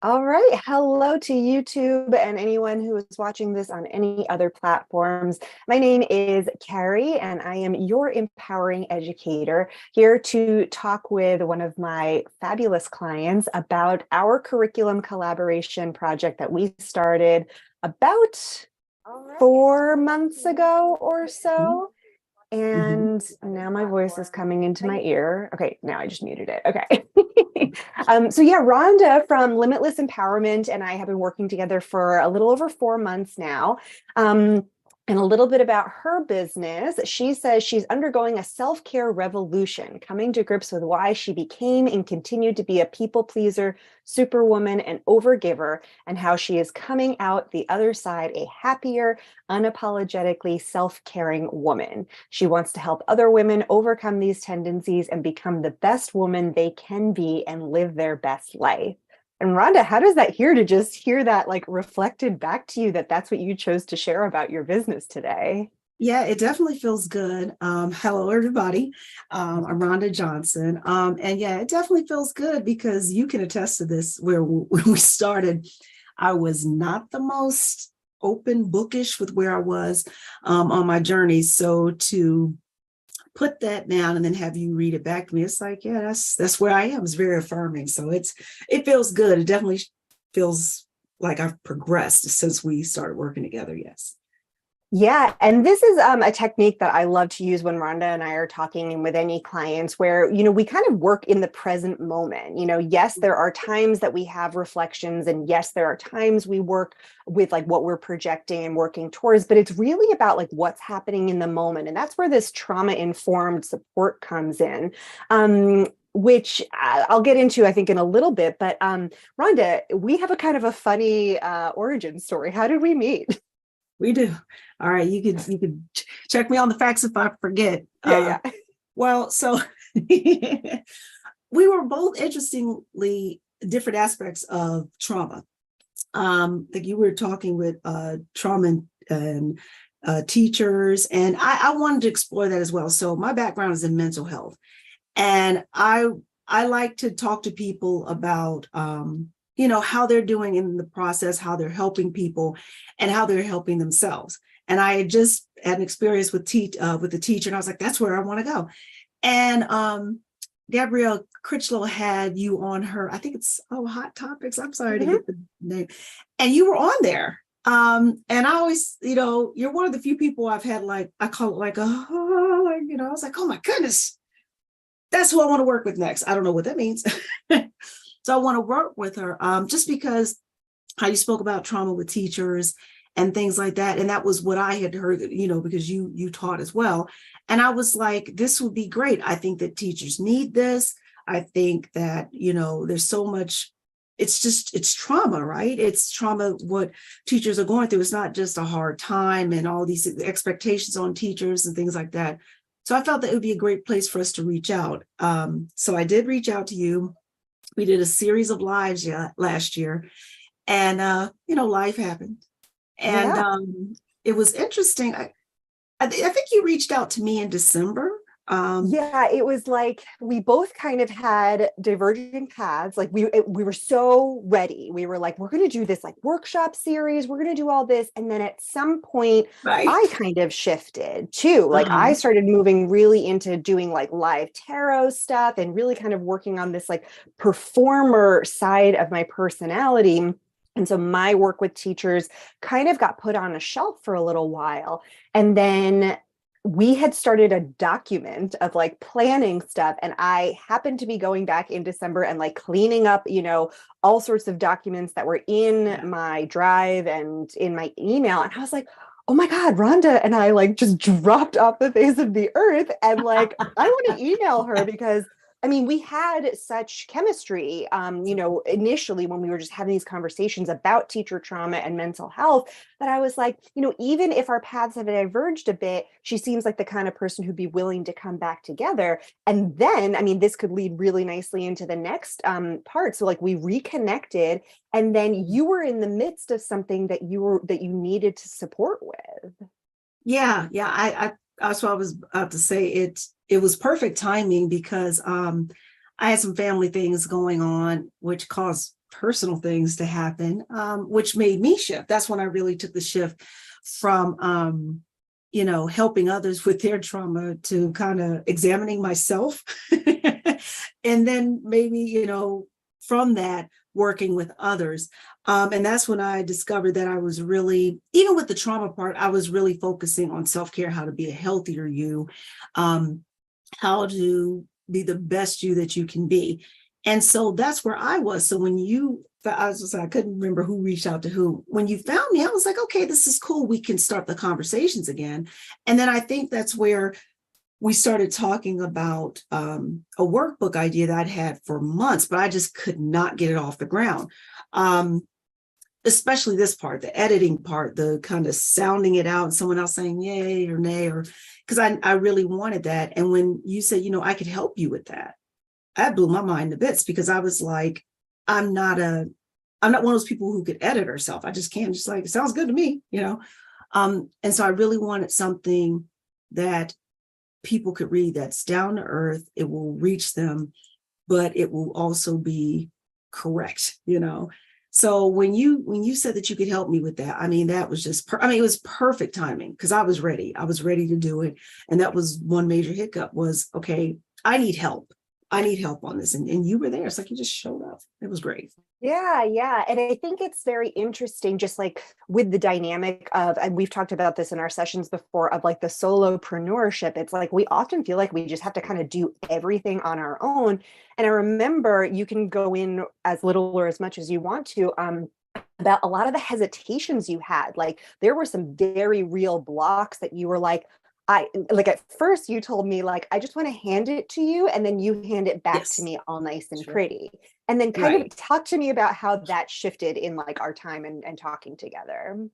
All right. Hello to YouTube and anyone who is watching this on any other platforms. My name is Carrie, and I am your empowering educator here to talk with one of my fabulous clients about our curriculum collaboration project that we started about 4 months ago or so. Mhm. And now my voice is coming into my ear. Okay, now I just muted it. Okay. So yeah, Rhonda from Limitless Empowerment and I have been working together for a little over 4 months now. And a little bit about her business. She says she's undergoing a self-care revolution, coming to grips with why she became and continued to be a people pleaser, superwoman, and overgiver, and how she is coming out the other side a happier, unapologetically self-caring woman. She wants to help other women overcome these tendencies and become the best woman they can be and live their best life. And Rhonda, how does that hear to just hear that like reflected back to you that that's what you chose to share about your business today? Yeah, it definitely feels good. Hello, everybody. I'm Rhonda Johnson. And yeah, it definitely feels good because you can attest to this where when we started, I was not the most open bookish with where I was on my journey. So to put that down and then have you read it back to me, it's like, yeah, that's where I am. It's very affirming. So it feels good. It definitely feels like I've progressed since we started working together. Yes. Yeah, and this is a technique that I love to use when Rhonda and I are talking with any clients where, we kind of work in the present moment. Yes, there are times that we have reflections, and yes, there are times we work with like what we're projecting and working towards, but it's really about like what's happening in the moment. And that's where this trauma-informed support comes in. Which I'll get into, I think, in a little bit. But Rhonda, we have a kind of a funny origin story. How did we meet? We do. All right. You could check me on the facts if I forget. Yeah, yeah. Well, so we were both interestingly different aspects of trauma. Like you were talking with trauma and teachers, and I wanted to explore that as well. So my background is in mental health, and I like to talk to people about how they're doing in the process, how they're helping people, and how they're helping themselves. And I had just had an experience with the teacher, and I was like, that's where I want to go. And Gabrielle Critchlow had you on her, I think it's Hot Topics. I'm sorry to Mhm. get the name, and you were on there. And I always, you're one of the few people I've had, like, I call it like I was like, oh my goodness, that's who I want to work with next. I don't know what that means. So I want to work with her just because how you spoke about trauma with teachers and things like that. And that was what I had heard, because you taught as well. And I was like, this would be great. I think that teachers need this. I think that, there's so much, it's trauma, right? It's trauma, what teachers are going through. It's not just a hard time and all these expectations on teachers and things like that. So I felt that it would be a great place for us to reach out. So I did reach out to you. We did a series of lives last year, and life happened, and Yeah. it was interesting. I think you reached out to me in December. Yeah, it was like we both kind of had diverging paths. Like we were so ready. We were like, we're going to do this like workshop series. We're going to do all this. And then at some point, Right. I kind of shifted too. Like I Uh-huh. started moving really into doing like live tarot stuff and really kind of working on this like performer side of my personality. And so my work with teachers kind of got put on a shelf for a little while. And then we had started a document of like planning stuff, and I happened to be going back in December and like cleaning up all sorts of documents that were in Yeah. my drive and in my email, and I was like, oh my god, Rhonda and I like just dropped off the face of the earth, and like I want to email her because I mean, we had such chemistry, initially when we were just having these conversations about teacher trauma and mental health, that I was like, even if our paths have diverged a bit, she seems like the kind of person who'd be willing to come back together. And then, I mean, this could lead really nicely into the next part. So, like, we reconnected, and then you were in the midst of something that you needed to support with. Yeah. I that's what I was about to say. It was perfect timing because I had some family things going on, which caused personal things to happen, which made me shift. That's when I really took the shift from, helping others with their trauma to kind of examining myself. And then maybe, from that, working with others. And that's when I discovered that I was really, even with the trauma part, I was really focusing on self-care, how to be a healthier you, how to be the best you that you can be. And so that's where I was. So when I couldn't remember who reached out to who. When you found me, I was like, okay, this is cool. We can start the conversations again. And then I think that's where we started talking about a workbook idea that I'd had for months, but I just could not get it off the ground. Especially this part, the editing part, the kind of sounding it out and someone else saying yay or nay, or because I really wanted that. And when you said, I could help you with that, that blew my mind to bits, because I was like, I'm not one of those people who could edit herself. I just can't, just like, it sounds good to me, And so I really wanted something that people could read that's down to earth. It will reach them, but it will also be correct, So when you said that you could help me with that, that was just, it was perfect timing, because I was ready to do it. And that was one major hiccup was, okay, I need help on this. And you were there. It's like you just showed up. It was great. Yeah, yeah. And I think it's very interesting, just like with the dynamic of, and we've talked about this in our sessions before, of like the solopreneurship. It's like we often feel like we just have to kind of do everything on our own. And I remember you can go in as little or as much as you want to, about a lot of the hesitations you had. Like there were some very real blocks that you were like, at first you told me like, I just want to hand it to you. And then you hand it back to me all nice and pretty. And then kind of talk to me about how that shifted in like our time and talking together.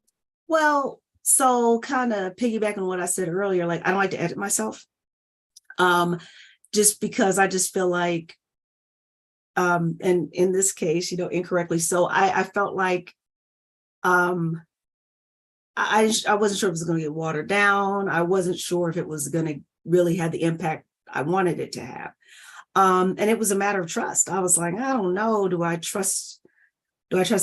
Well, so kind of piggybacking on what I said earlier, like I don't like to edit myself. Just because I just feel like, and in this case, incorrectly. So I felt like, I wasn't sure if it was going to get watered down. I wasn't sure if it was going to really have the impact I wanted it to have. And it was a matter of trust. I was like, I don't know. Do I trust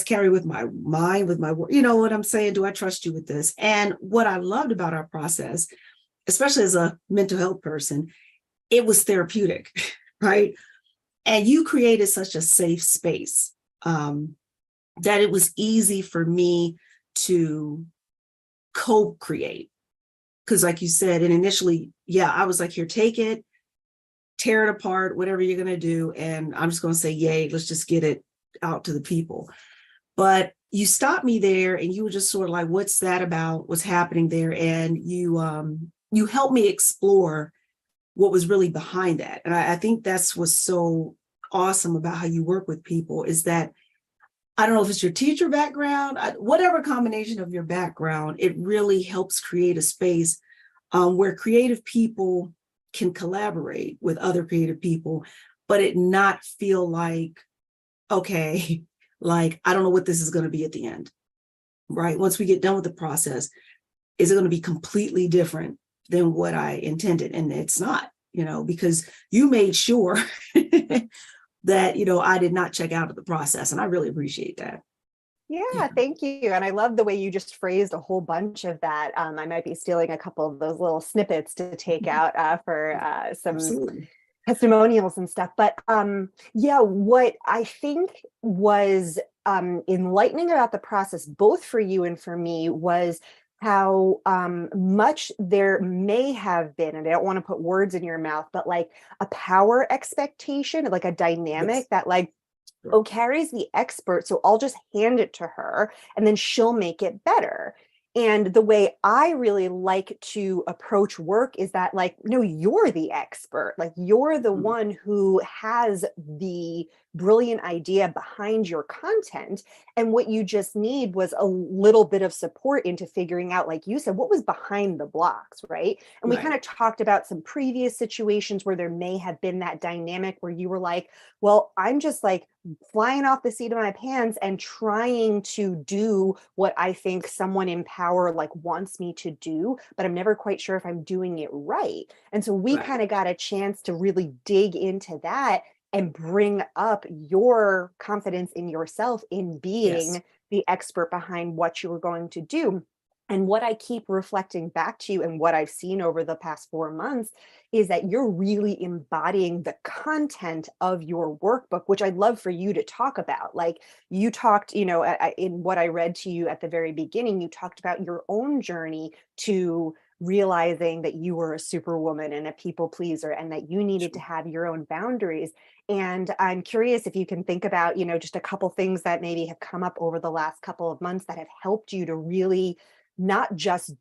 Carrie with my mind, with my word? You know what I'm saying? Do I trust you with this? And what I loved about our process, especially as a mental health person, it was therapeutic, right? And you created such a safe space that it was easy for me to co-create. Because like you said, and initially, I was like, here, take it, tear it apart, whatever you're going to do. And I'm just going to say, yay, let's just get it out to the people. But you stopped me there and you were just sort of like, what's that about? What's happening there? And you helped me explore what was really behind that. And I think that's what's so awesome about how you work with people, is that I don't know if it's your teacher background, whatever combination of your background, it really helps create a space where creative people can collaborate with other creative people, but it not feel like, okay, like, I don't know what this is going to be at the end, right? Once we get done with the process, is it going to be completely different than what I intended? And it's not, because you made sure that, I did not check out of the process. And I really appreciate that. Yeah, thank you. And I love the way you just phrased a whole bunch of that. I might be stealing a couple of those little snippets to take out for some Absolutely. testimonials and stuff. But what I think was enlightening about the process, both for you and for me, was how much there may have been, and I don't want to put words in your mouth, but like a power expectation, like a dynamic that like, oh, Carrie's the expert, so I'll just hand it to her and then she'll make it better. And the way I really like to approach work is that, like, no, you're the expert. Like, you're the one who has the brilliant idea behind your content. And what you just need was a little bit of support into figuring out, like you said, what was behind the blocks, right? And we kind of talked about some previous situations where there may have been that dynamic where you were like, well, I'm just like flying off the seat of my pants and trying to do what I think someone in power like wants me to do, but I'm never quite sure if I'm doing it right. And so we kind of got a chance to really dig into that. and bring up your confidence in yourself in Yes. being the expert behind what you were going to do. And what I keep reflecting back to you and what I've seen over the past 4 months is that you're really embodying the content of your workbook, which I'd love for you to talk about. Like you talked, in what I read to you at the very beginning, you talked about your own journey to realizing that you were a superwoman and a people pleaser and that you needed to Sure. have your own boundaries. And I'm curious if you can think about, just a couple things that maybe have come up over the last couple of months that have helped you to really not just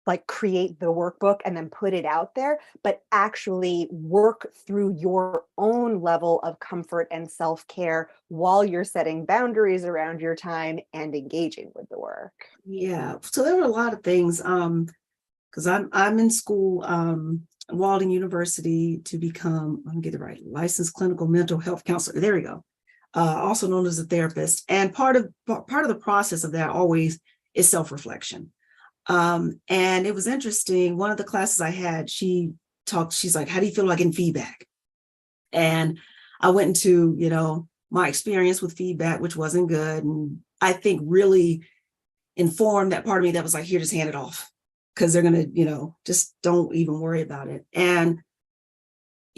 like create the workbook and then put it out there, but actually work through your own level of comfort and self-care while you're setting boundaries around your time and engaging with the work. Yeah. So there were a lot of things. Because I'm in school, Walden University, to become, let me get it right, licensed clinical mental health counselor. There we go. Also known as a therapist. And part of the process of that always is self-reflection. And it was interesting. One of the classes I had, she's like, how do you feel like getting feedback? And I went into, my experience with feedback, which wasn't good. And I think really informed that part of me that was like, here, just hand it off. Because they're going to, just don't even worry about it. And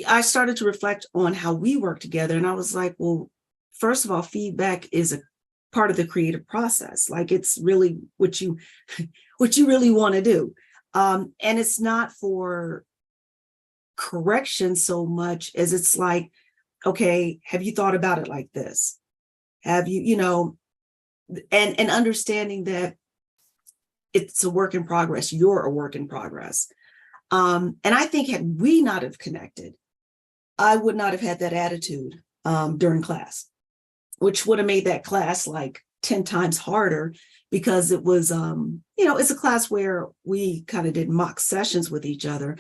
I started to reflect on how we work together. And I was like, well, first of all, feedback is a part of the creative process. Like it's really what you really want to do. And it's not for correction so much as it's like, okay, have you thought about it like this? Have you, and understanding that it's a work in progress. You're a work in progress. And I think had we not have connected, I would not have had that attitude during class, which would have made that class like 10 times harder because it was, it's a class where we kind of did mock sessions with each other,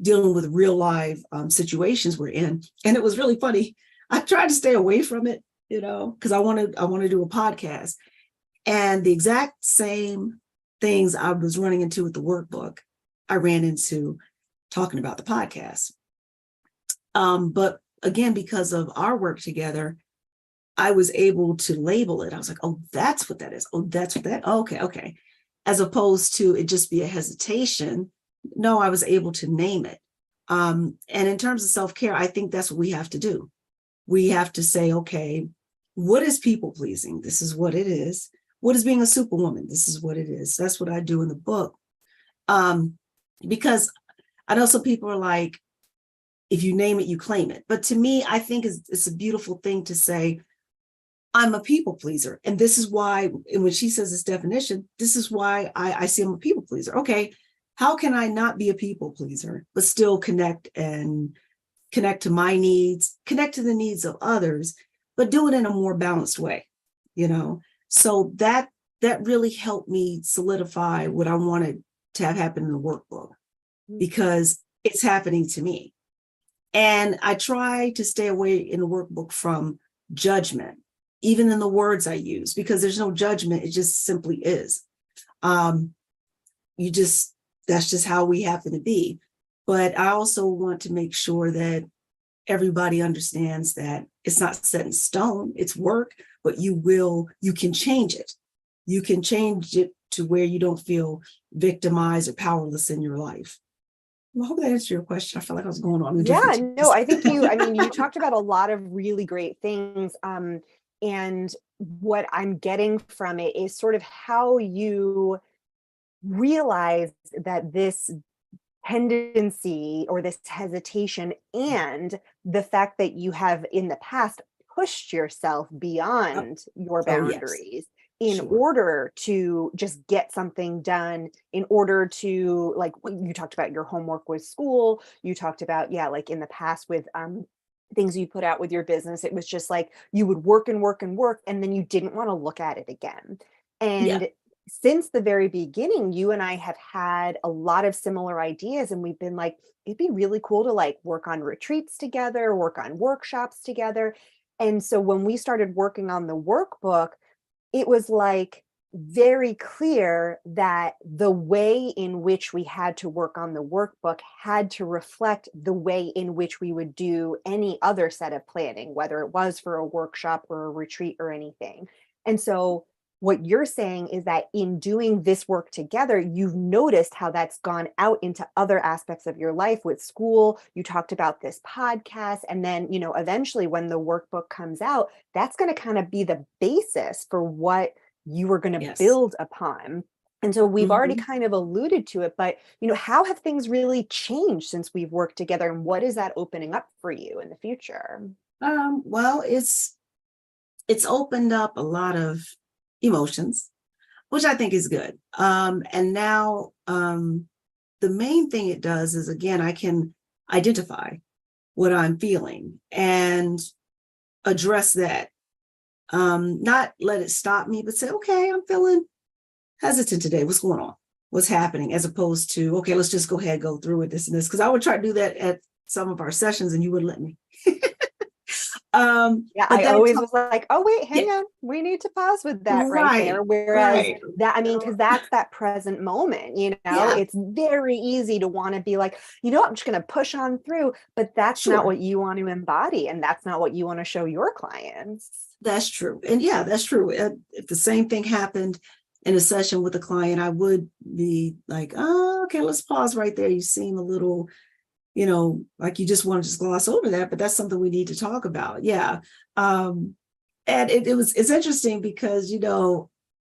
dealing with real live situations we're in. And it was really funny. I tried to stay away from it, because I want to do a podcast. And the exact same things I was running into with the workbook, I ran into talking about the podcast. But again, because of our work together, I was able to label it. I was like, oh, that's what that is. Oh, that's what that. Okay. As opposed to it just be a hesitation. No, I was able to name it. And in terms of self-care, I think that's what we have to do. We have to say, okay, what is people pleasing? This is what it is. What is being a superwoman? This is what it is. That's what I do in the book. Because I know some people are like, if you name it, you claim it. But to me, I think it's a beautiful thing to say, I'm a people pleaser. And this is why, and when she says this definition, this is why I see I'm a people pleaser. Okay, how can I not be a people pleaser, but still connect to my needs, connect to the needs of others, but do it in a more balanced way, So that really helped me solidify what I wanted to have happen in the workbook, because it's happening to me. And I try to stay away in the workbook from judgment, even in the words I use, because there's no judgment. It just simply is. That's just how we happen to be. But I also want to make sure that everybody understands that it's not set in stone, it's work, but you can change it. You can change it to where you don't feel victimized or powerless in your life. Well, I hope that answered your question. I felt like I was going on. Yeah, no, I think you talked about a lot of really great things. And what I'm getting from it is sort of how you realize that this tendency or this hesitation and the fact that you have in the past pushed yourself beyond your Oh, yes, boundaries in sure. order to just get something done, in order to, like, you talked about your homework with school, you talked about, yeah, like in the past with things you put out with your business, it was just like you would work and work and work and then you didn't want to look at it again. Yeah, And since the very beginning, you and I have had a lot of similar ideas, and we've been like, it'd be really cool to like work on retreats together, work on workshops together. And so when we started working on the workbook, it was like very clear that the way in which we had to work on the workbook had to reflect the way in which we would do any other set of planning, whether it was for a workshop or a retreat or anything. And so what you're saying is that in doing this work together, you've noticed how that's gone out into other aspects of your life with school. You talked about this podcast. And then, eventually when the workbook comes out, that's going to kind of be the basis for what you were going to Yes. build upon. And so we've already Mhm. kind of alluded to it, but how have things really changed since we've worked together, and what is that opening up for you in the future? Well, it's opened up a lot of emotions, which I think is good. And now the main thing it does is, again, I can identify what I'm feeling and address that. Not let it stop me, but say, okay, I'm feeling hesitant today. What's going on? What's happening? As opposed to, okay, let's just go ahead, go through with this and this. Because I would try to do that at some of our sessions and you wouldn't let me. Yeah, But I then, always was like, oh, wait, yeah, hang on. We need to pause with that right there. right, Whereas right. that, I mean, because that's that present moment, Yeah, it's very easy to want to be like, I'm just going to push on through, but that's not sure. what you want to embody. And that's not what you want to show your clients. That's true. And yeah, that's true. If the same thing happened in a session with a client, I would be like, oh, okay, let's pause right there. You seem a little, like you just want to just gloss over that, but that's something we need to talk about. Yeah. And it's interesting because,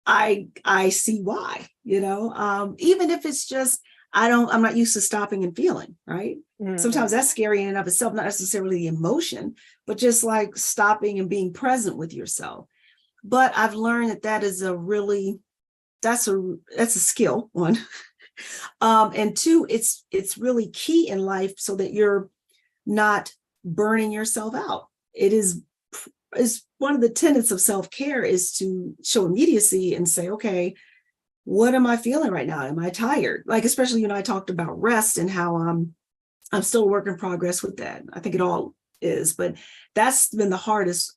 I see why, even if it's just, I'm not used to stopping and feeling, right? Sometimes Mhm. that's scary in and of itself, not necessarily the emotion, but just like stopping and being present with yourself. But I've learned that is that's a skill, one. And two, it's really key in life so that you're not burning yourself out. Is one of the tenets of self-care is to show immediacy and say, okay, what am I feeling right now? Am I tired? Like, especially, I talked about rest and how I'm still a work in progress with that. I think it all is, but that's been the hardest,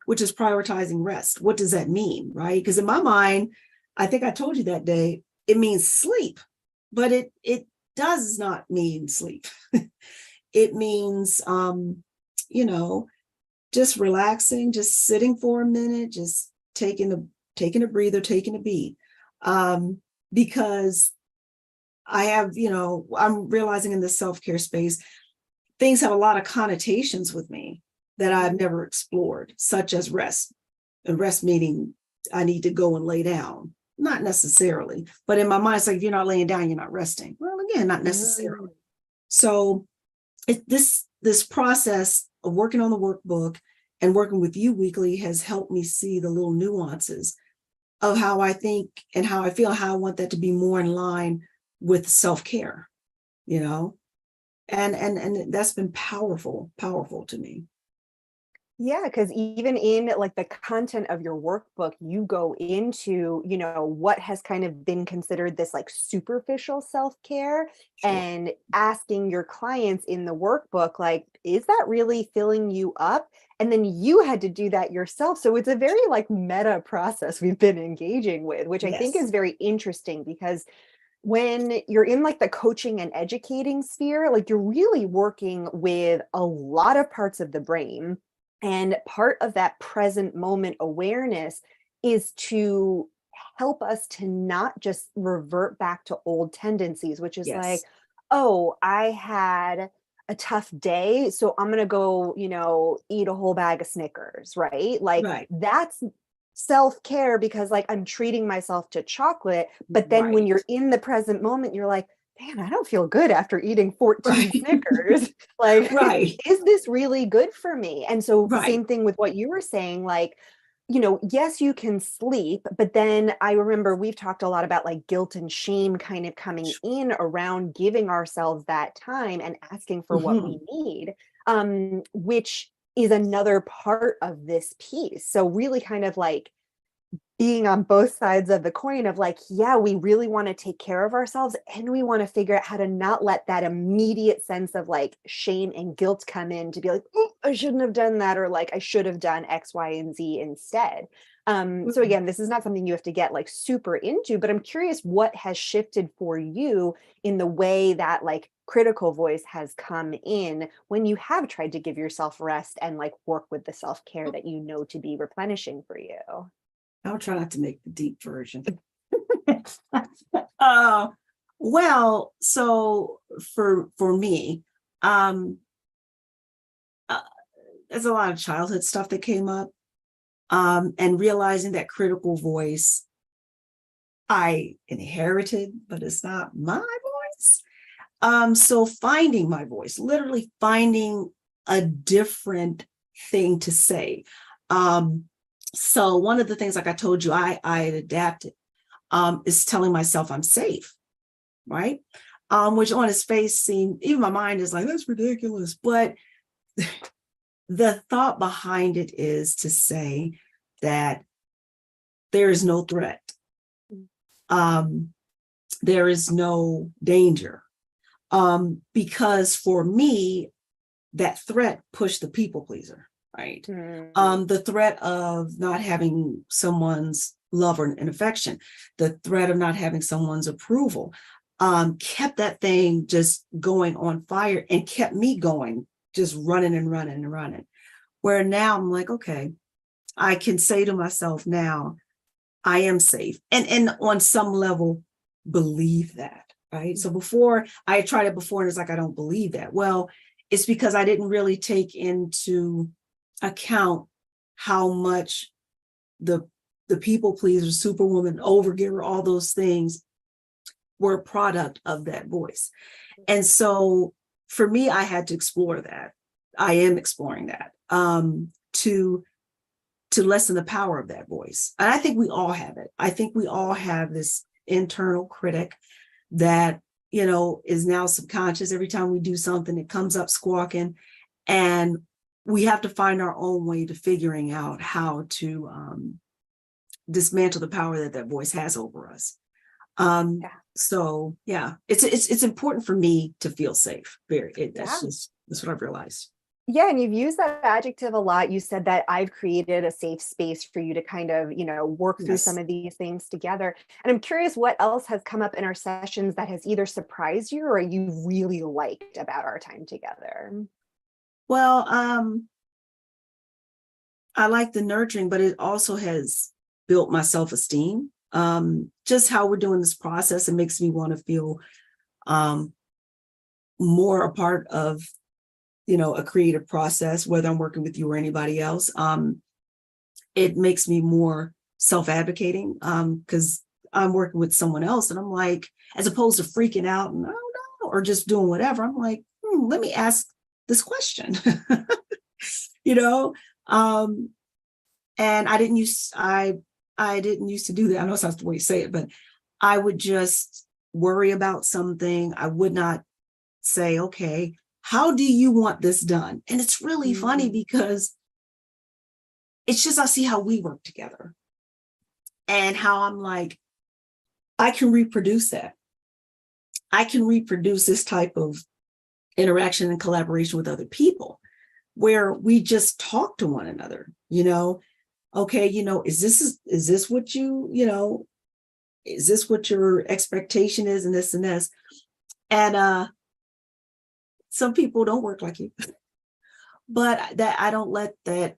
which is prioritizing rest. What does that mean, right? Because in my mind, I think I told you that day, it means sleep, but it does not mean sleep. It means, you know, just relaxing, just sitting for a minute, just taking a breather, taking a beat. Because I have, I'm realizing in the self-care space, things have a lot of connotations with me that I've never explored, such as rest. And rest meaning I need to go and lay down. Not necessarily, but in my mind, it's like, if you're not laying down, you're not resting. Well, again, not necessarily. Mm. So this process of working on the workbook and working with you weekly has helped me see the little nuances of how I think and how I feel, how I want that to be more in line with self-care, you know? And that's been powerful to me. Yeah, because even in like the content of your workbook, you go into, what has kind of been considered this like superficial self-care, Sure. and asking your clients in the workbook, like, is that really filling you up? And then you had to do that yourself. So it's a very like meta process we've been engaging with, which I think Yes. is very interesting because when you're in like the coaching and educating sphere, like you're really working with a lot of parts of the brain. And part of that present moment awareness is to help us to not just revert back to old tendencies, which is like, Yes. oh, I had a tough day, so I'm going to go, eat a whole bag of Snickers, right? Like Right. that's self-care because like I'm treating myself to chocolate, but then when Right. you're in the present moment, you're like, man, I don't feel good after eating 14 Right. Snickers. Like, Right. is this really good for me? And so, Right. same thing with what you were saying, like, yes, you can sleep, but then I remember we've talked a lot about like guilt and shame kind of coming in around giving ourselves that time and asking for what we Mhm. need, which is another part of this piece. So, really kind of like being on both sides of the coin of like, yeah, we really want to take care of ourselves and we want to figure out how to not let that immediate sense of like shame and guilt come in to be like, oh, I shouldn't have done that, or like I should have done X, Y, and Z instead. So again, this is not something you have to get like super into, but I'm curious what has shifted for you in the way that like critical voice has come in when you have tried to give yourself rest and like work with the self-care that you know to be replenishing for you. I'll try not to make the deep version. uh, well, so for me, uh, there's a lot of childhood stuff that came up, and realizing that critical voice I inherited, but it's not my voice. So finding my voice, literally finding a different thing to say. So one of the things, like I told you, I had adapted, is telling myself I'm safe, right? Which on its face seemed, even my mind is like, that's ridiculous. But the thought behind it is to say that there is no threat. There is no danger. Because for me, that threat pushed the people pleaser, right? The threat of not having someone's love and affection, the threat of not having someone's approval, kept that thing just going on fire and kept me going, just running and running and running. Where now I'm like, okay, I can say to myself now, I am safe. And on some level, believe that, right? So before, I tried it before and it's like, I don't believe that. Well, it's because I didn't really take into account how much the people pleaser, superwoman, overgiver, all those things were a product of that voice. And so for me, I had to explore that. I am exploring that, to lessen the power of that voice. And I think we all have it. I think we all have this internal critic that, is now subconscious. Every time we do something, it comes up squawking, and we have to find our own way to figuring out how to dismantle the power that that voice has over us. So yeah, it's important for me to feel safe. That's what I've realized. Yeah, and you've used that adjective a lot. You said that I've created a safe space for you to kind of, work through some of these things together. And I'm curious what else has come up in our sessions that has either surprised you or you really liked about our time together. Well, I like the nurturing, but it also has built my self-esteem. Just how we're doing this process, it makes me want to feel more a part of a creative process, whether I'm working with you or anybody else. It makes me more self-advocating, because I'm working with someone else and I'm like, as opposed to freaking out and I don't know, or just doing whatever, I'm like, let me ask this question, and I didn't used to do that. I know it's not the way you say it, but I would just worry about something. I would not say, okay, how do you want this done? And it's really funny because it's just, I see how we work together and how I'm like, I can reproduce that. I can reproduce this type of interaction and collaboration with other people where we just talk to one another, okay, is this what is this what your expectation is, and this and this. And some people don't work like you, but that I don't let that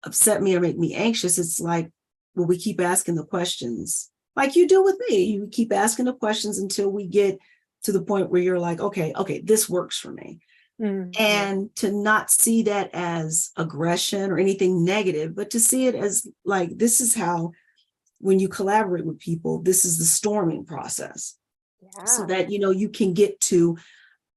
upset me or make me anxious. It's like, well, we keep asking the questions like you do with me. You keep asking the questions until we get to the point where you're like, okay, this works for me. And to not see that as aggression or anything negative, but to see it as like, this is how, when you collaborate with people, this is the storming process. So that, you can get to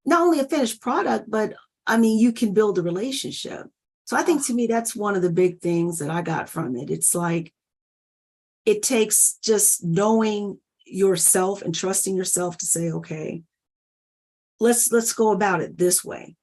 not only a finished product, but you can build a relationship. So I think to me, that's one of the big things that I got from it. It's like, it takes just knowing yourself and trusting yourself to say, okay, let's go about it this way.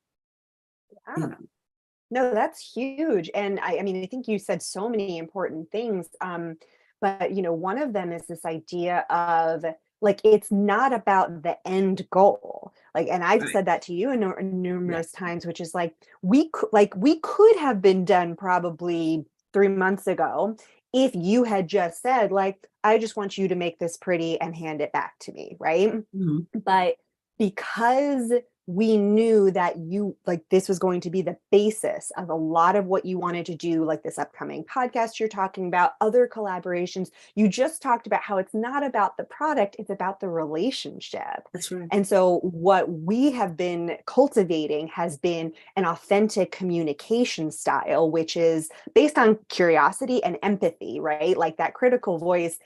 No, that's huge. And I think you said so many important things. But one of them is this idea of like it's not about the end goal. Like, and I've Right. said that to you Yeah. numerous times, which is like we could have been done probably 3 months ago if you had just said like, I just want you to make this pretty and hand it back to me, right? Mhm. But because we knew that you like this was going to be the basis of a lot of what you wanted to do, like this upcoming podcast you're talking about, other collaborations. You just talked about how it's not about the product, it's about the relationship. That's right. And so, what we have been cultivating has been an authentic communication style, which is based on curiosity and empathy, right? Like that critical voice.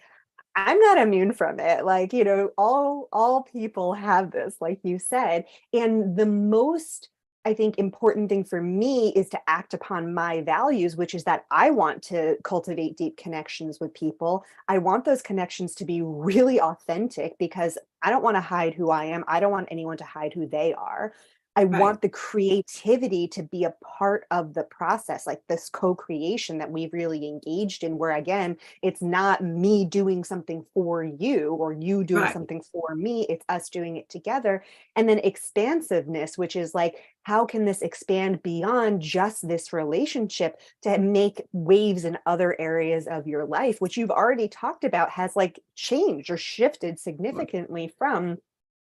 I'm not immune from it. Like, all people have this, like you said. And the most, I think, important thing for me is to act upon my values, which is that I want to cultivate deep connections with people. I want those connections to be really authentic because I don't want to hide who I am. I don't want anyone to hide who they are. I Right. want the creativity to be a part of the process, like this co-creation that we've really engaged in, where again, it's not me doing something for you or you doing Right. something for me. It's us doing it together. And then expansiveness, which is like, how can this expand beyond just this relationship to make waves in other areas of your life, which you've already talked about has like changed or shifted Right. significantly from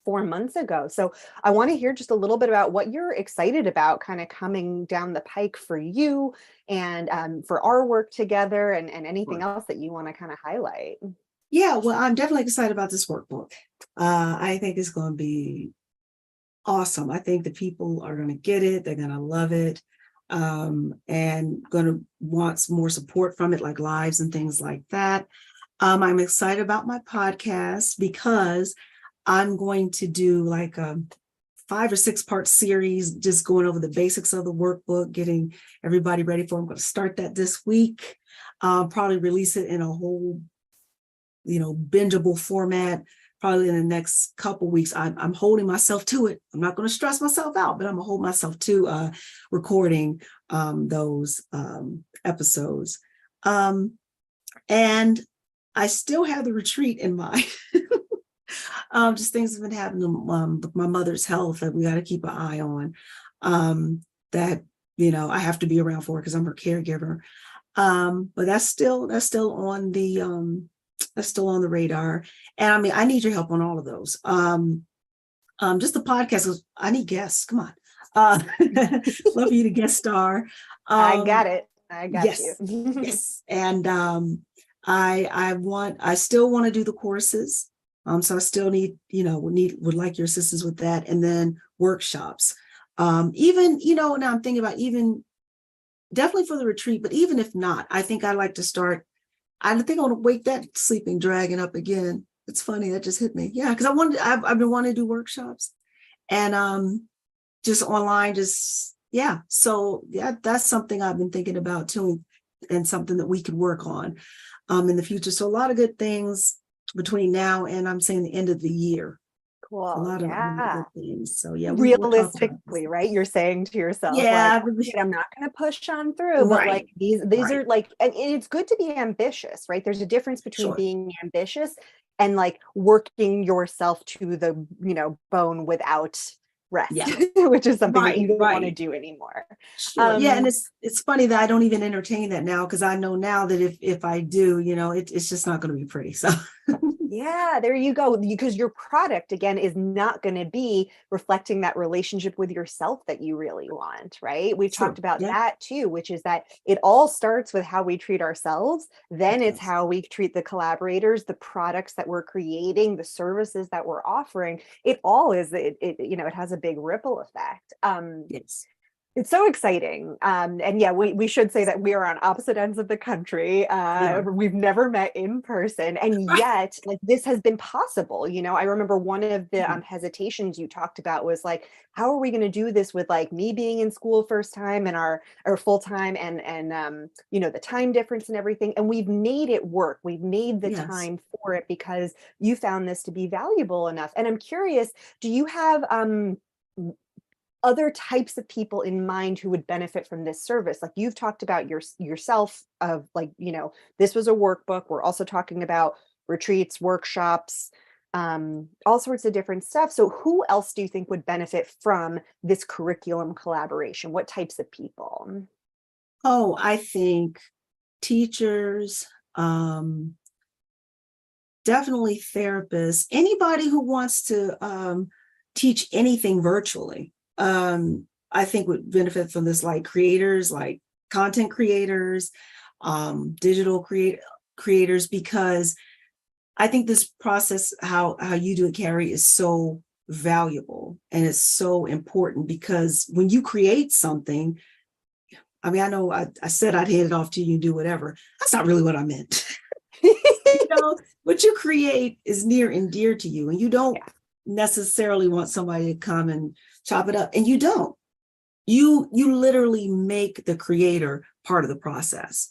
4 months ago. So I want to hear just a little bit about what you're excited about kind of coming down the pike for you and for our work together and anything Right. else that you want to kind of highlight. Yeah, well, I'm definitely excited about this workbook. I think it's going to be awesome. I think the people are going to get it. They're going to love it, and going to want some more support from it, like lives and things like that. I'm excited about my podcast because I'm going to do like a 5 or 6 part series, just going over the basics of the workbook, getting everybody ready for it. I'm going to start that this week. Probably release it in a whole, bingeable format probably in the next couple weeks. I'm holding myself to it. I'm not going to stress myself out, but I'm going to hold myself to recording those episodes. And I still have the retreat in mind. Just things have been happening with my mother's health that we got to keep an eye on. That I have to be around for because I'm her caregiver. But that's still on the radar. And I mean, I need your help on all of those. Just the podcast. I need guests. Come on. Love for you to guest star. I got Um, it. I got you. yes, yes. And I still want to do the courses. So I still would like your assistance with that, and then workshops. Even, now I'm thinking about even definitely for the retreat, but even if not, I think I'd like to start. I think I want to wake that sleeping dragon up again. It's funny, that just hit me. Yeah, because I've been wanting to do workshops and just online, just yeah. So yeah, that's something I've been thinking about too, and something that we could work on in the future. So a lot of good things between now and I'm saying the end of the year. A Cool. lot of Yeah. good things. So yeah, we'll talk about this. Realistically, right? You're saying to yourself, like, Yeah, "Right, I'm not going to push on through, but like right, these right. are like, and it's good to be ambitious, right? There's a difference between Sure. being ambitious and like working yourself to the, bone without rest, Yeah. which is something that Right, you don't want to right. do anymore. Sure. Yeah, and Um, it's funny that I don't even entertain that now because I know now that if I do, it's just not going to be pretty. So Yeah, there you go. Because your product, again, is not going to be reflecting that relationship with yourself that you really want, right? We've talked true. about Yeah, that too, which is that it all starts with how we treat ourselves. Then it it's does. how we treat the collaborators, the products that we're creating, the services that we're offering. It all is, it has a big ripple effect. Yes. It's so exciting. And yeah, we should say that we are on opposite ends of the country. We are. We've never met in person. And Right. yet, like this has been possible. I remember one of the Mhm. hesitations you talked about was like, how are we going to do this with like me being in school first time and our full time and the time difference and everything. And we've made it work. We've made the Yes. time for it because you found this to be valuable enough. And I'm curious, do you have other types of people in mind who would benefit from this service? Like you've talked about yourself of like, this was a workbook. We're also talking about retreats, workshops. all sorts of different stuff. So who else do you think would benefit from this curriculum collaboration? What types of people? Oh, I think teachers, definitely therapists, anybody who wants to teach anything virtually, I think would benefit from this, like creators, like content creators, digital creators, because I think this process, how you do it, Carrie, is so valuable and it's so important, because when you create something, I mean, I know I said I'd hand it off to you and do whatever. That's not really what I meant. What you create is near and dear to you, and you don't necessarily want somebody to come and chop it up. And you don't. You literally make the creator part of the process.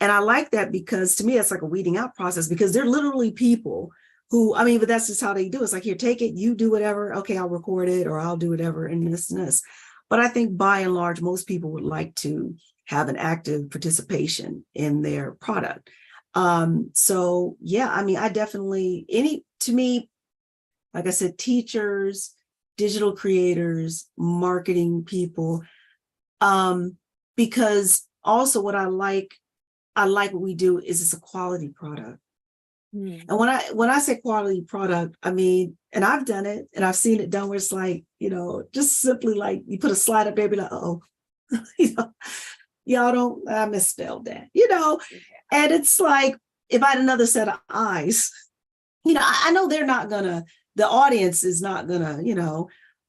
And I like that, because to me, it's like a weeding out process, because they're literally people who, I mean, but that's just how they do it. It's like, here, take it, you do whatever. Okay, I'll record it, or I'll do whatever, and this and this. But I think by and large, most people would like to have an active participation in their product. So yeah, I mean, I definitely, to me, like I said, teachers, digital creators, marketing people, because also what I like what we do is it's a quality product. And when I say quality product, I mean, and I've done it and I've seen it done where it's like, just simply like you put a slide up there, be like, oh, y'all don't, I misspelled that, and it's like, if I had another set of eyes, I know they're not gonna, the audience is not gonna,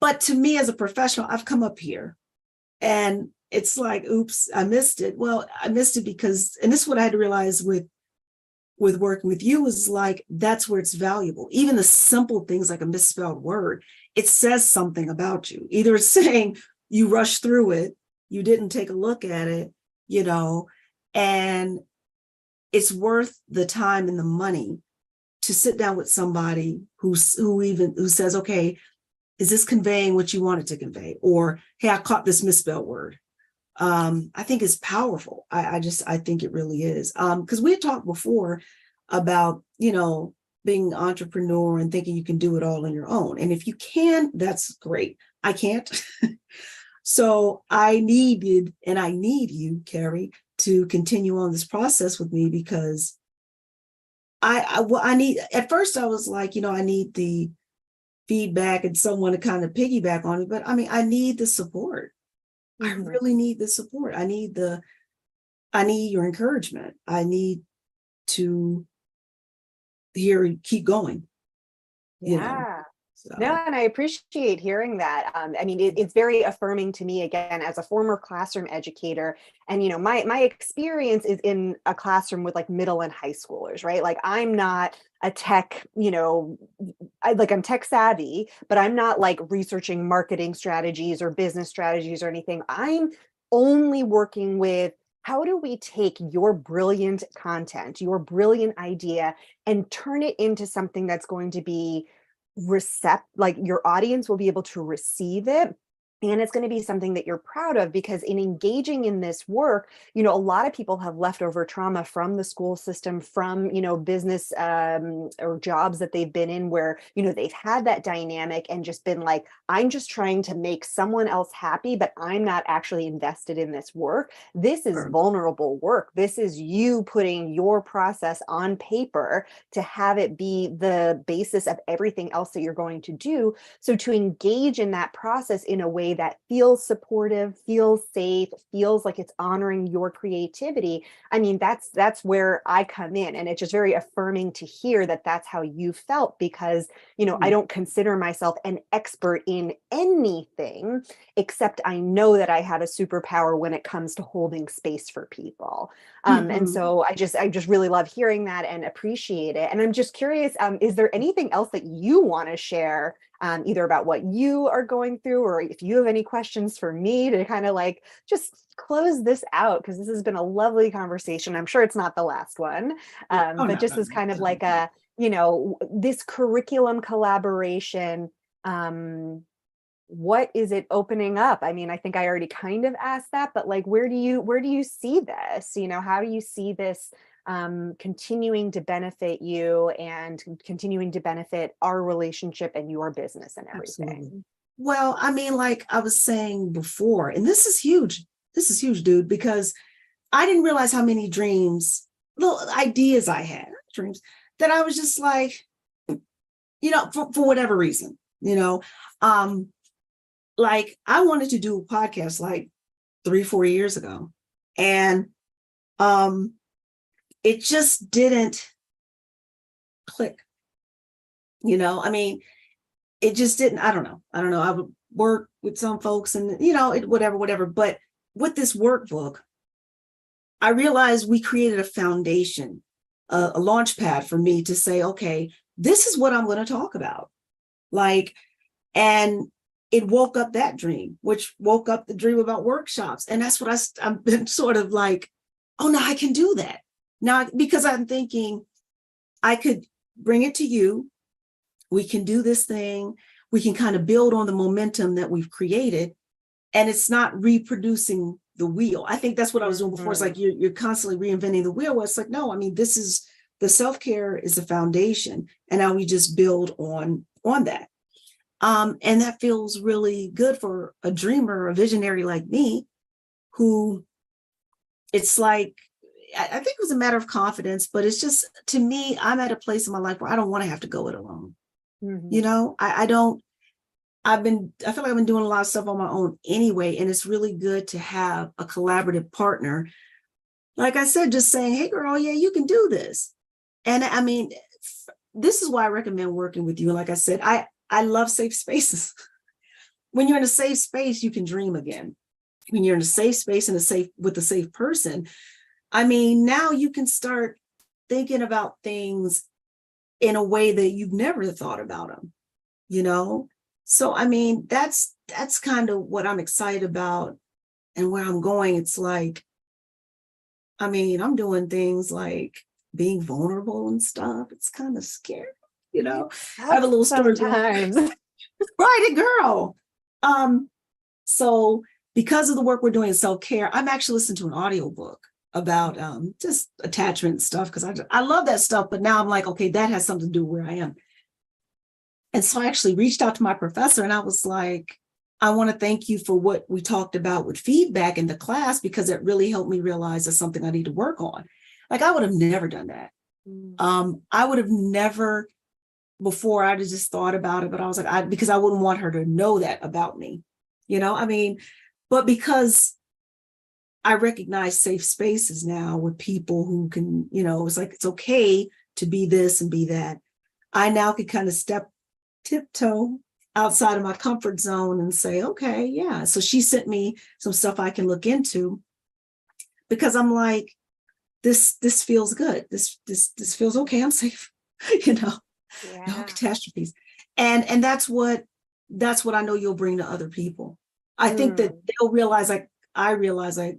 but to me as a professional, I've come up here and it's like, oops, I missed it. Well, I missed it because, and this is what I had to realize with working with you, is like, that's where it's valuable. Even the simple things like a misspelled word, it says something about you. Either it's saying you rushed through it, you didn't take a look at it, and it's worth the time and the money to sit down with somebody who says, okay, is this conveying what you wanted to convey? Or, hey, I caught this misspelled word. I think it's powerful. I think it really is. Because we had talked before about, being an entrepreneur and thinking you can do it all on your own. And if you can, that's great. I can't. So I need you, Carrie, to continue on this process with me, because I need, at first I was like, I need the feedback and someone to kind of piggyback on it. But I mean, I need the support. I really need the support. I need your encouragement. I need to hear you keep going. Yeah. So. No, and I appreciate hearing that. I mean, it's very affirming to me, again, as a former classroom educator. And, my experience is in a classroom with like middle and high schoolers, right? Like, I'm not a tech, I'm tech savvy, but I'm not like researching marketing strategies or business strategies or anything. I'm only working with, how do we take your brilliant content, your brilliant idea, and turn it into something that's going to be like your audience will be able to receive it, and it's going to be something that you're proud of? Because in engaging in this work, a lot of people have leftover trauma from the school system, from business or jobs that they've been in, where they've had that dynamic and just been like, I'm just trying to make someone else happy, but I'm not actually invested in this work. This is vulnerable work. This is you putting your process on paper to have it be the basis of everything else that you're going to do. So to engage in that process in a way that feels supportive, feels safe, feels like it's honoring your creativity, I mean, that's where I come in. And it's just very affirming to hear that that's how you felt, because I don't consider myself an expert in anything, except I know that I have a superpower when it comes to holding space for people. And so I just really love hearing that and appreciate it. And I'm just curious, is there anything else that you want to share, either about what you are going through, or if you have any questions for me to kind of like just close this out? Because this has been a lovely conversation. I'm sure it's not the last one, but just as kind of like a, this curriculum collaboration, what is it opening up? I mean, I think I already kind of asked that, but like, where do you see this? How do you see this continuing to benefit you and continuing to benefit our relationship and your business and everything. Absolutely. Well, I mean, like I was saying before, and this is huge. This is huge, dude, because I didn't realize how many dreams, little ideas I had, dreams that I was just like, for whatever reason, like I wanted to do a podcast like 3-4 years ago. And it just didn't click. I mean, it just didn't. I don't know. I would work with some folks and, whatever. But with this workbook, I realized we created a foundation, a launch pad for me to say, okay, this is what I'm going to talk about. And it woke up that dream, which woke up the dream about workshops. And that's what I've been sort of like, oh, no, I can do that now, because I'm thinking I could bring it to you. We can do this thing. We can kind of build on the momentum that we've created. And it's not reproducing the wheel. I think that's what I was doing before. It's like you're constantly reinventing the wheel. Where it's like, no, I mean, this is the self-care is the foundation. And now we just build on that. And that feels really good for a dreamer, a visionary like me, who it's like, I think it was a matter of confidence, but it's just, to me, I'm at a place in my life where I don't want to have to go it alone. I don't, I feel like I've been doing a lot of stuff on my own anyway. And it's really good to have a collaborative partner. Like I said, just saying, hey girl, yeah, you can do this. And I mean, this is why I recommend working with you. And like I said, I love safe spaces. When you're in a safe space, you can dream again. When you're in a safe space and with a safe person, I mean, now you can start thinking about things in a way that you've never thought about them, So, I mean, that's kind of what I'm excited about and where I'm going. It's like, I mean, I'm doing things like being vulnerable and stuff. It's kind of scary, I have a little story. Sometimes. Right, girl. So because of the work we're doing in self-care, I'm actually listening to an audiobook about just attachment stuff, because I love that stuff. But now I'm like, okay, that has something to do with where I am. And so I actually reached out to my professor and I was like, I want to thank you for what we talked about with feedback in the class, because it really helped me realize that's something I need to work on. Like I would have never done that. I would have never before. I just thought about it, but I was like, because I wouldn't want her to know that about me, I mean, but because I recognize safe spaces now with people who can, it's like, it's okay to be this and be that. I now can kind of tiptoe outside of my comfort zone and say, okay, yeah. So she sent me some stuff I can look into, because I'm like, this feels good. This feels okay. I'm safe, no catastrophes. And that's what I know you'll bring to other people. I think that they'll realize, like I realize, like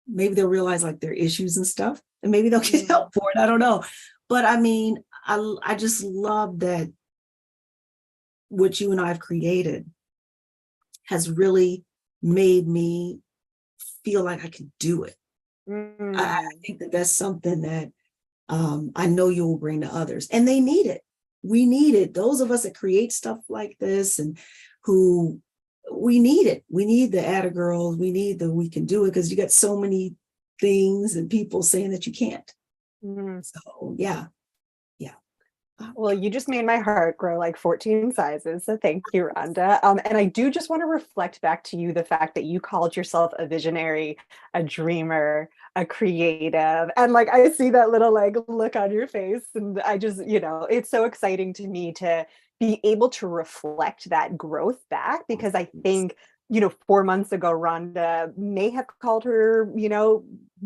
maybe they'll realize like their issues and stuff, and maybe they'll get help for it. I don't know. But I mean, I just love that what you and I have created has really made me feel like I can do it. I think that that's something that I know you will bring to others, and they need it. We need it. Those of us that create stuff like this and who we need it. We need the Atta girls. We need the we can do it, because you got so many things and people saying that you can't. So yeah. Well, you just made my heart grow like 14 sizes. So thank you, Rhonda. And I do just want to reflect back to you the fact that you called yourself a visionary, a dreamer, a creative. And like, I see that little like look on your face. And I just, it's so exciting to me to be able to reflect that growth back, because I think, 4 months ago, Rhonda may have called her,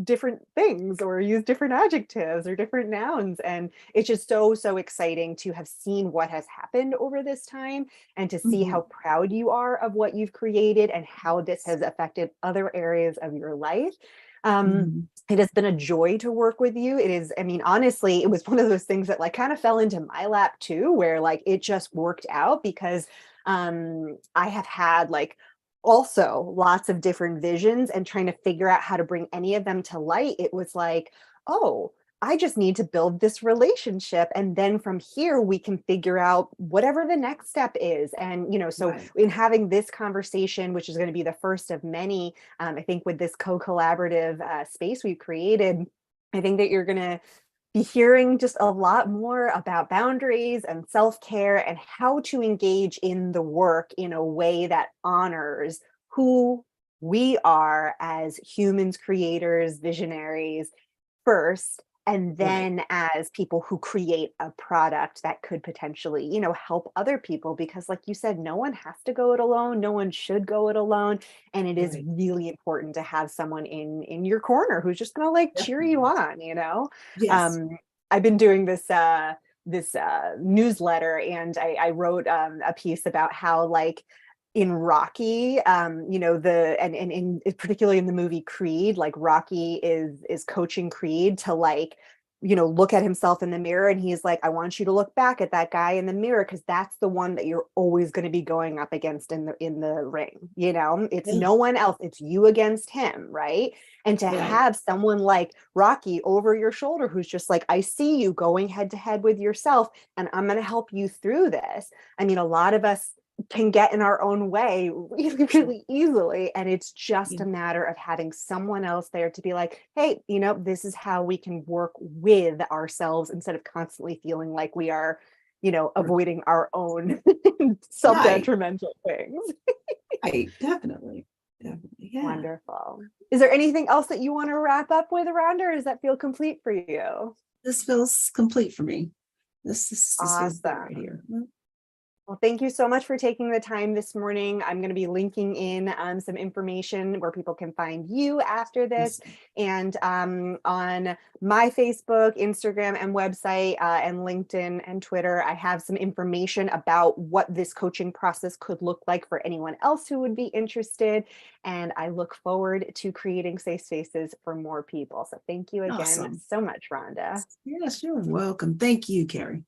different things or used different adjectives or different nouns. And it's just so, so exciting to have seen what has happened over this time and to see how proud you are of what you've created and how this has affected other areas of your life. It has been a joy to work with you. It is, I mean, honestly, it was one of those things that like kind of fell into my lap too, where like it just worked out, because I have had like also lots of different visions, and trying to figure out how to bring any of them to light. It was like, oh, I just need to build this relationship. And then from here, we can figure out whatever the next step is. And, so Right. in having this conversation, which is going to be the first of many, I think with this co-collaborative space we've created, I think that you're going to be hearing just a lot more about boundaries and self-care and how to engage in the work in a way that honors who we are as humans, creators, visionaries first, and Right. then as people who create a product that could potentially, help other people. Because like you said, no one has to go it alone, no one should go it alone, and it is Right. really important to have someone in your corner who's just going to like cheer you Definitely. on. Yes. um I've been doing this newsletter, and I wrote a piece about how, like, in Rocky, the and in particularly in the movie Creed, like Rocky is coaching Creed to, like, look at himself in the mirror, and he's like, I want you to look back at that guy in the mirror because that's the one that you're always going to be going up against in the ring. It's Yeah. no one else, it's you against him, right? And to Right. have someone like Rocky over your shoulder who's just like, I see you going head to head with yourself, and I'm going to help you through this. I mean, a lot of us can get in our own way really, Sure. really easily. And it's just Yeah. a matter of having someone else there to be like, hey, this is how we can work with ourselves instead of constantly feeling like we are, avoiding our own self Right. detrimental things. Right. Definitely. Definitely. Yeah. Wonderful. Is there anything else that you want to wrap up with, around, or does that feel complete for you? This feels complete for me. This feels good right Awesome. here. Well, thank you so much for taking the time this morning. I'm going to be linking in some information where people can find you after this. Awesome. And on my Facebook, Instagram, and website, and LinkedIn and Twitter, I have some information about what this coaching process could look like for anyone else who would be interested. And I look forward to creating safe spaces for more people. So thank you again Awesome. so much, Rhonda. Yes, you're welcome. Thank you, Carrie.